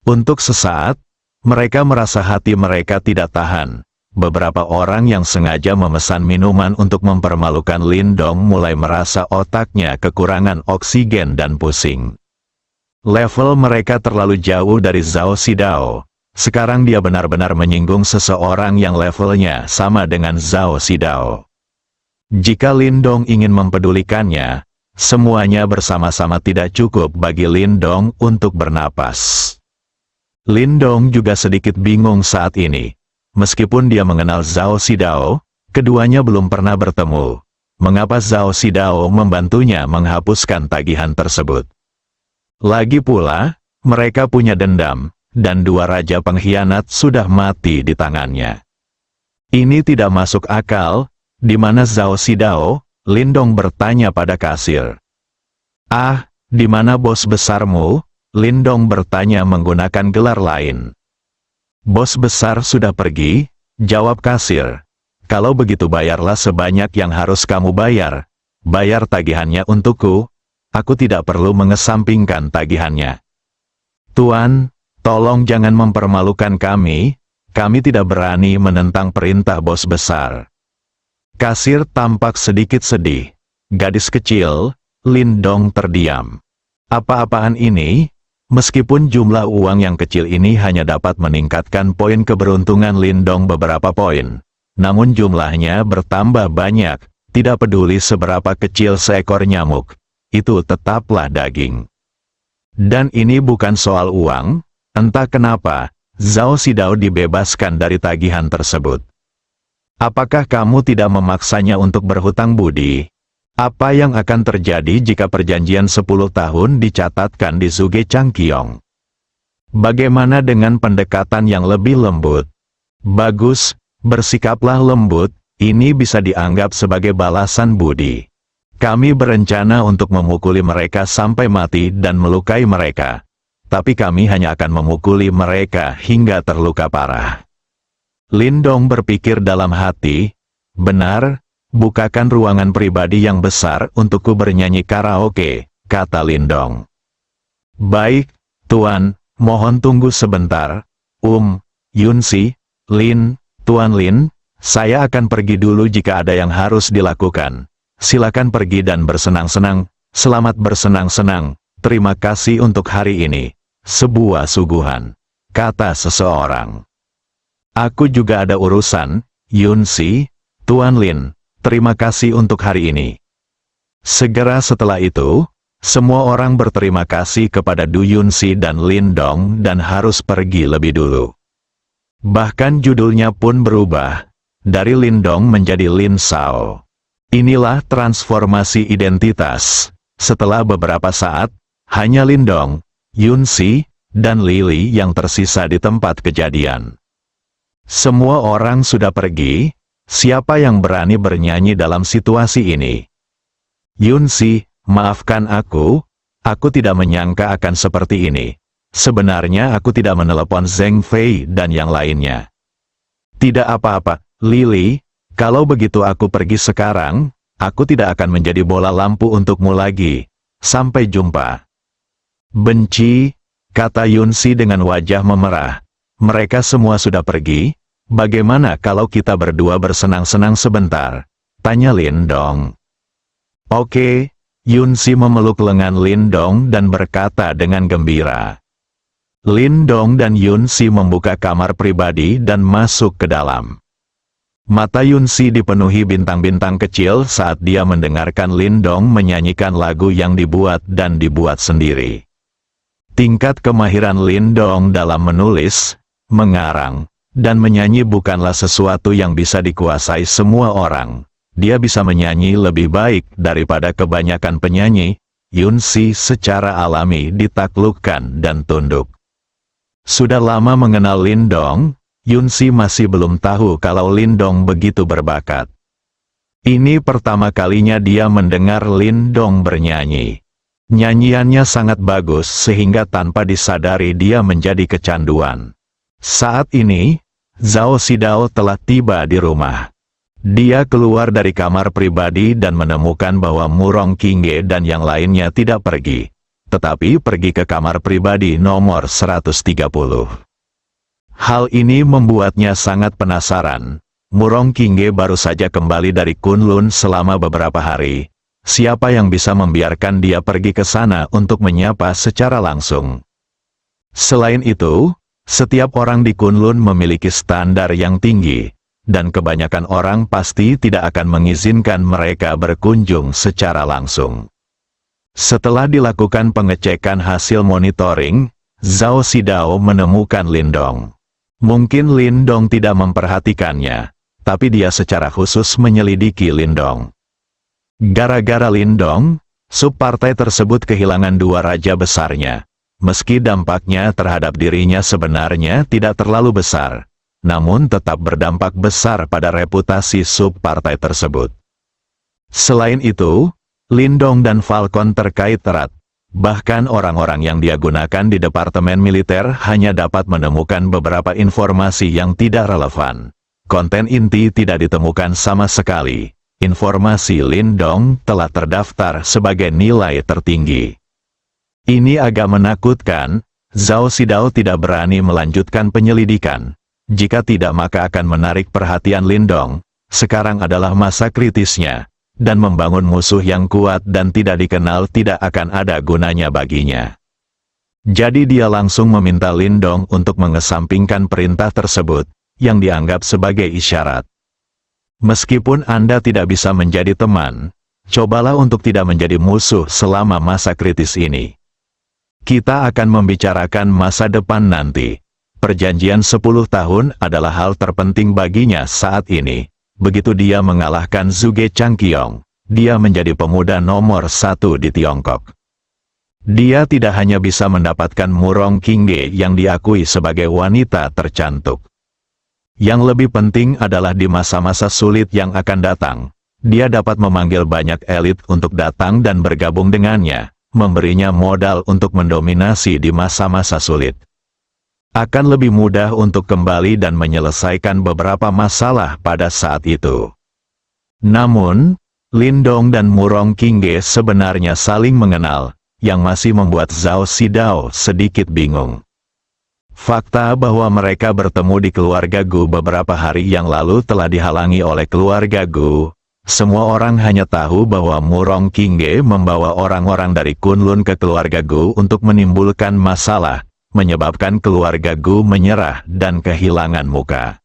Untuk sesaat, mereka merasa hati mereka tidak tahan. Beberapa orang yang sengaja memesan minuman untuk mempermalukan Lindong mulai merasa otaknya kekurangan oksigen dan pusing. Level mereka terlalu jauh dari Zhao Xidao. Sekarang dia benar-benar menyinggung seseorang yang levelnya sama dengan Zhao Xidao. Jika Lindong ingin mempedulikannya, semuanya bersama-sama tidak cukup bagi Lindong untuk bernapas. Lindong juga sedikit bingung saat ini. Meskipun dia mengenal Zhao Xidao, keduanya belum pernah bertemu. Mengapa Zhao Xidao membantunya menghapuskan tagihan tersebut? Lagi pula, mereka punya dendam, dan dua raja pengkhianat sudah mati di tangannya. Ini tidak masuk akal. Di mana Zhao Xidao? Lindong bertanya pada kasir. Ah, di mana bos besarmu? Lindong bertanya menggunakan gelar lain. Bos besar sudah pergi, jawab kasir. Kalau begitu bayarlah sebanyak yang harus kamu bayar. Bayar tagihannya untukku, aku tidak perlu mengesampingkan tagihannya. Tuan, tolong jangan mempermalukan kami tidak berani menentang perintah bos besar. Kasir tampak sedikit sedih. Gadis kecil, Lindong terdiam. Apa-apaan ini? Meskipun jumlah uang yang kecil ini hanya dapat meningkatkan poin keberuntungan Lindong beberapa poin, namun jumlahnya bertambah banyak, tidak peduli seberapa kecil seekor nyamuk, itu tetaplah daging. Dan ini bukan soal uang, entah kenapa, Zhao Xidao dibebaskan dari tagihan tersebut. Apakah kamu tidak memaksanya untuk berhutang budi? Apa yang akan terjadi jika perjanjian 10 tahun dicatatkan di Zuge Changqiong? Bagaimana dengan pendekatan yang lebih lembut? Bagus, bersikaplah lembut, ini bisa dianggap sebagai balasan budi. Kami berencana untuk memukuli mereka sampai mati dan melukai mereka. Tapi kami hanya akan memukuli mereka hingga terluka parah. Lindong berpikir dalam hati, benar, bukakan ruangan pribadi yang besar untukku bernyanyi karaoke, kata Lindong. Baik, Tuan, mohon tunggu sebentar. Yunsi, Lin, Tuan Lin, saya akan pergi dulu jika ada yang harus dilakukan. Silakan pergi dan bersenang-senang, selamat bersenang-senang, terima kasih untuk hari ini. Sebuah suguhan, kata seseorang. Aku juga ada urusan, Yunsi, Tuan Lin, terima kasih untuk hari ini. Segera setelah itu, semua orang berterima kasih kepada Du Yunsi dan Lindong dan harus pergi lebih dulu. Bahkan judulnya pun berubah, dari Lindong menjadi Lin Sao. Inilah transformasi identitas. Setelah beberapa saat, hanya Lindong, Yunsi, dan Lily yang tersisa di tempat kejadian. Semua orang sudah pergi, siapa yang berani bernyanyi dalam situasi ini? Yunsi, maafkan aku tidak menyangka akan seperti ini. Sebenarnya aku tidak menelepon Zheng Fei dan yang lainnya. Tidak apa-apa, Lily, kalau begitu aku pergi sekarang, aku tidak akan menjadi bola lampu untukmu lagi. Sampai jumpa. Benci, kata Yunsi dengan wajah memerah. Mereka semua sudah pergi, bagaimana kalau kita berdua bersenang-senang sebentar? Tanya Lindong. Oke, Yunsi memeluk lengan Lindong dan berkata dengan gembira. Lindong dan Yunsi membuka kamar pribadi dan masuk ke dalam. Mata Yunsi dipenuhi bintang-bintang kecil saat dia mendengarkan Lindong menyanyikan lagu yang dibuat dan dibuat sendiri. Tingkat kemahiran Lindong dalam menulis, mengarang, dan menyanyi bukanlah sesuatu yang bisa dikuasai semua orang. Dia bisa menyanyi lebih baik daripada kebanyakan penyanyi. Yunsi secara alami ditaklukkan dan tunduk. Sudah lama mengenal Lindong, Yunsi masih belum tahu kalau Lindong begitu berbakat. Ini pertama kalinya dia mendengar Lindong bernyanyi. Nyanyiannya sangat bagus sehingga tanpa disadari dia menjadi kecanduan. Saat ini, Zhao Xidao telah tiba di rumah. Dia keluar dari kamar pribadi dan menemukan bahwa Murong Qingge dan yang lainnya tidak pergi, tetapi pergi ke kamar pribadi nomor 130. Hal ini membuatnya sangat penasaran. Murong Qingge baru saja kembali dari Kunlun selama beberapa hari. Siapa yang bisa membiarkan dia pergi ke sana untuk menyapa secara langsung? Selain itu, setiap orang di Kunlun memiliki standar yang tinggi, dan kebanyakan orang pasti tidak akan mengizinkan mereka berkunjung secara langsung. Setelah dilakukan pengecekan hasil monitoring, Zhao Xidao menemukan Lindong. Mungkin Lindong tidak memperhatikannya, tapi dia secara khusus menyelidiki Lindong. Gara-gara Lindong, subpartai tersebut kehilangan dua raja besarnya. Meski dampaknya terhadap dirinya sebenarnya tidak terlalu besar, namun tetap berdampak besar pada reputasi subpartai tersebut. Selain itu, Lindong dan Falcon terkait erat. Bahkan orang-orang yang dia gunakan di departemen militer hanya dapat menemukan beberapa informasi yang tidak relevan. Konten inti tidak ditemukan sama sekali. Informasi Lindong telah terdaftar sebagai nilai tertinggi. Ini agak menakutkan. Zhao Xidao tidak berani melanjutkan penyelidikan. Jika tidak maka akan menarik perhatian Lindong. Sekarang adalah masa kritisnya. Dan membangun musuh yang kuat dan tidak dikenal tidak akan ada gunanya baginya. Jadi dia langsung meminta Lindong untuk mengesampingkan perintah tersebut, yang dianggap sebagai isyarat. Meskipun Anda tidak bisa menjadi teman, cobalah untuk tidak menjadi musuh selama masa kritis ini. Kita akan membicarakan masa depan nanti. Perjanjian 10 tahun adalah hal terpenting baginya saat ini. Begitu dia mengalahkan Zhuge Changqiong, dia menjadi pemuda nomor 1 di Tiongkok. Dia tidak hanya bisa mendapatkan Murong Qingge yang diakui sebagai wanita tercantik. Yang lebih penting adalah di masa-masa sulit yang akan datang, dia dapat memanggil banyak elit untuk datang dan bergabung dengannya, memberinya modal untuk mendominasi di masa-masa sulit. Akan lebih mudah untuk kembali dan menyelesaikan beberapa masalah pada saat itu. Namun, Lindong dan Murong Qingge sebenarnya saling mengenal, yang masih membuat Zhao Xidao sedikit bingung. Fakta bahwa mereka bertemu di keluarga Gu beberapa hari yang lalu telah dihalangi oleh keluarga Gu. Semua orang hanya tahu bahwa Murong Qingge membawa orang-orang dari Kunlun ke keluarga Gu untuk menimbulkan masalah, menyebabkan keluarga Gu menyerah dan kehilangan muka.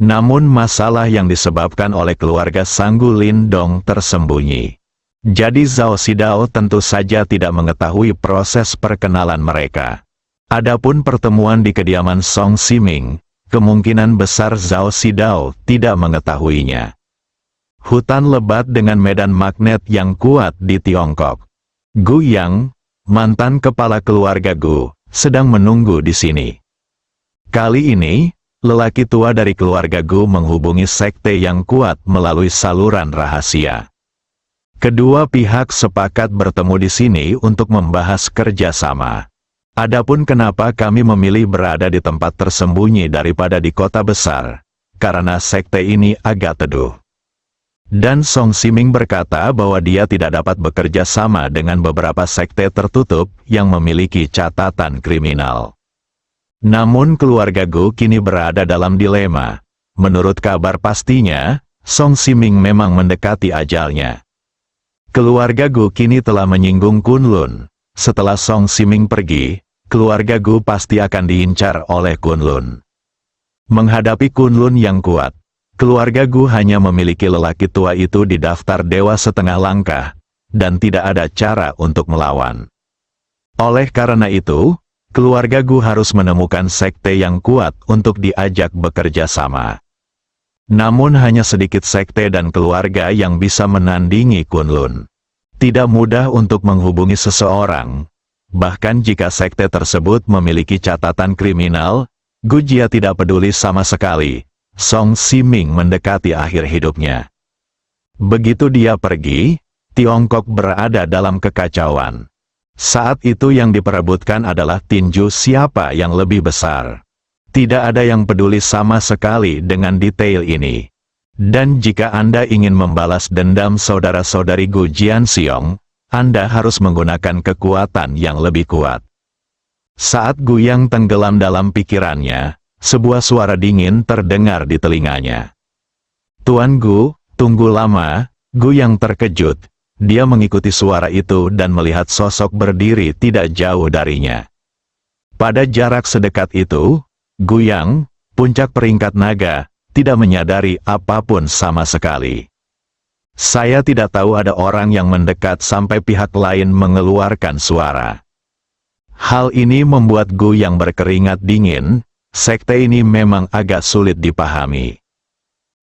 Namun masalah yang disebabkan oleh keluarga Sanggu Lindong tersembunyi. Jadi Zhao Xidao tentu saja tidak mengetahui proses perkenalan mereka. Adapun pertemuan di kediaman Song Siming, kemungkinan besar Zhao Xidao tidak mengetahuinya. Hutan lebat dengan medan magnet yang kuat di Tiongkok. Gu Yang, mantan kepala keluarga Gu, sedang menunggu di sini. Kali ini, lelaki tua dari keluarga Gu menghubungi sekte yang kuat melalui saluran rahasia. Kedua pihak sepakat bertemu di sini untuk membahas kerjasama. Adapun kenapa kami memilih berada di tempat tersembunyi daripada di kota besar, karena sekte ini agak teduh. Dan Song Siming berkata bahwa dia tidak dapat bekerja sama dengan beberapa sekte tertutup yang memiliki catatan kriminal. Namun keluarga Gu kini berada dalam dilema. Menurut kabar pastinya, Song Siming memang mendekati ajalnya. Keluarga Gu kini telah menyinggung Kunlun. Setelah Song Siming pergi, keluarga Gu pasti akan diincar oleh Kunlun. Menghadapi Kunlun yang kuat, keluarga Gu hanya memiliki lelaki tua itu di daftar dewa setengah langkah, dan tidak ada cara untuk melawan. Oleh karena itu, keluarga Gu harus menemukan sekte yang kuat untuk diajak bekerja sama. Namun hanya sedikit sekte dan keluarga yang bisa menandingi Kunlun. Tidak mudah untuk menghubungi seseorang. Bahkan jika sekte tersebut memiliki catatan kriminal, Gu Jia tidak peduli sama sekali. Song Siming mendekati akhir hidupnya. Begitu dia pergi, Tiongkok berada dalam kekacauan. Saat itu yang diperebutkan adalah tinju siapa yang lebih besar. Tidak ada yang peduli sama sekali dengan detail ini. Dan jika Anda ingin membalas dendam saudara-saudari Gu Jianxiong, Anda harus menggunakan kekuatan yang lebih kuat. Saat Gu Yang tenggelam dalam pikirannya, sebuah suara dingin terdengar di telinganya. Tuan Gu, tunggu lama. Gu Yang terkejut. Dia mengikuti suara itu dan melihat sosok berdiri tidak jauh darinya. Pada jarak sedekat itu, Gu Yang, puncak peringkat naga, tidak menyadari apapun sama sekali. Saya tidak tahu ada orang yang mendekat sampai pihak lain mengeluarkan suara. Hal ini membuat Gu Yang berkeringat dingin. Sekte ini memang agak sulit dipahami.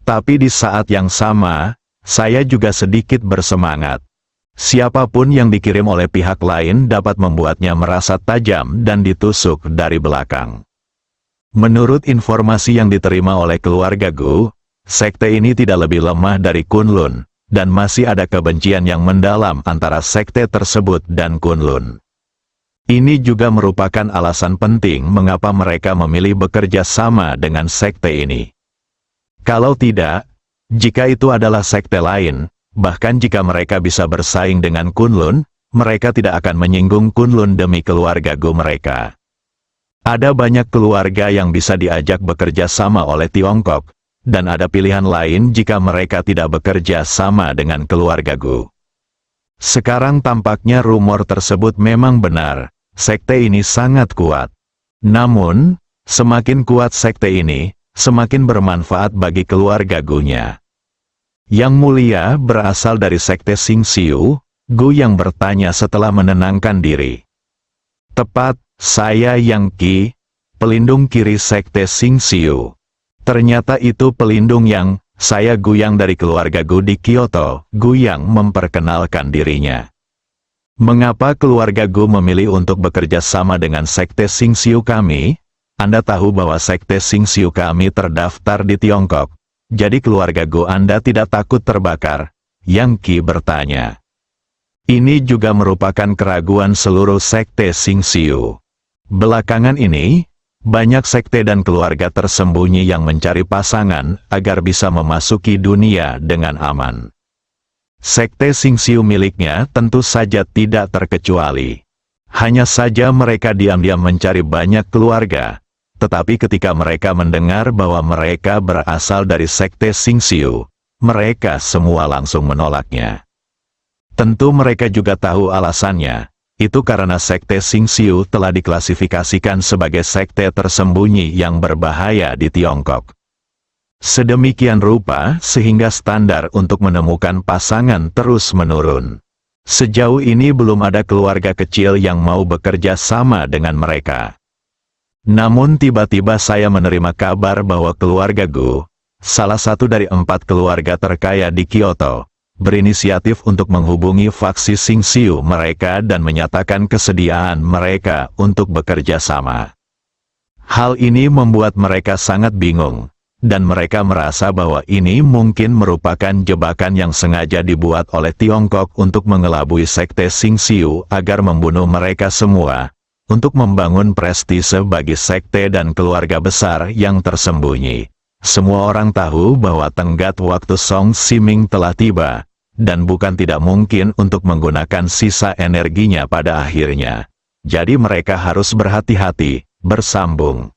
Tapi di saat yang sama, saya juga sedikit bersemangat. Siapapun yang dikirim oleh pihak lain dapat membuatnya merasa tajam dan ditusuk dari belakang. Menurut informasi yang diterima oleh keluarga Gu, sekte ini tidak lebih lemah dari Kunlun, dan masih ada kebencian yang mendalam antara sekte tersebut dan Kunlun. Ini juga merupakan alasan penting mengapa mereka memilih bekerja sama dengan sekte ini. Kalau tidak, jika itu adalah sekte lain, bahkan jika mereka bisa bersaing dengan Kunlun, mereka tidak akan menyinggung Kunlun demi keluarga Gu mereka. Ada banyak keluarga yang bisa diajak bekerja sama oleh Tiongkok, dan ada pilihan lain jika mereka tidak bekerja sama dengan keluarga Gu. Sekarang tampaknya rumor tersebut memang benar, sekte ini sangat kuat. Namun, semakin kuat sekte ini, semakin bermanfaat bagi keluarga Gu-nya. Yang mulia berasal dari sekte Xingxiu, Gu Yang bertanya setelah menenangkan diri. Tepat, saya Yang Qi, pelindung kiri sekte Xingxiu. Ternyata itu pelindung Yang, saya Gu Yang dari keluarga Gu di Kyoto. Gu Yang memperkenalkan dirinya. Mengapa keluarga Gu memilih untuk bekerja sama dengan sekte Xingxiu kami? Anda tahu bahwa sekte Xingxiu kami terdaftar di Tiongkok. Jadi keluarga Gu Anda tidak takut terbakar? Yang Qi bertanya. Ini juga merupakan keraguan seluruh sekte Xingxiu. Belakangan ini, banyak sekte dan keluarga tersembunyi yang mencari pasangan agar bisa memasuki dunia dengan aman. Sekte Xingxiu miliknya tentu saja tidak terkecuali. Hanya saja mereka diam-diam mencari banyak keluarga, tetapi ketika mereka mendengar bahwa mereka berasal dari sekte Xingxiu, mereka semua langsung menolaknya. Tentu mereka juga tahu alasannya. Itu karena sekte Xingxiu telah diklasifikasikan sebagai sekte tersembunyi yang berbahaya di Tiongkok. Sedemikian rupa sehingga standar untuk menemukan pasangan terus menurun. Sejauh ini belum ada keluarga kecil yang mau bekerja sama dengan mereka. Namun tiba-tiba saya menerima kabar bahwa keluarga Gu, salah satu dari 4 keluarga terkaya di Kyoto, berinisiatif untuk menghubungi faksi Xingxiu mereka dan menyatakan kesediaan mereka untuk bekerja sama. Hal ini membuat mereka sangat bingung, dan mereka merasa bahwa ini mungkin merupakan jebakan yang sengaja dibuat oleh Tiongkok untuk mengelabui sekte Xingxiu agar membunuh mereka semua, untuk membangun prestise bagi sekte dan keluarga besar yang tersembunyi. Semua orang tahu bahwa tenggat waktu Song Siming telah tiba, dan bukan tidak mungkin untuk menggunakan sisa energinya pada akhirnya. Jadi mereka harus berhati-hati, bersambung.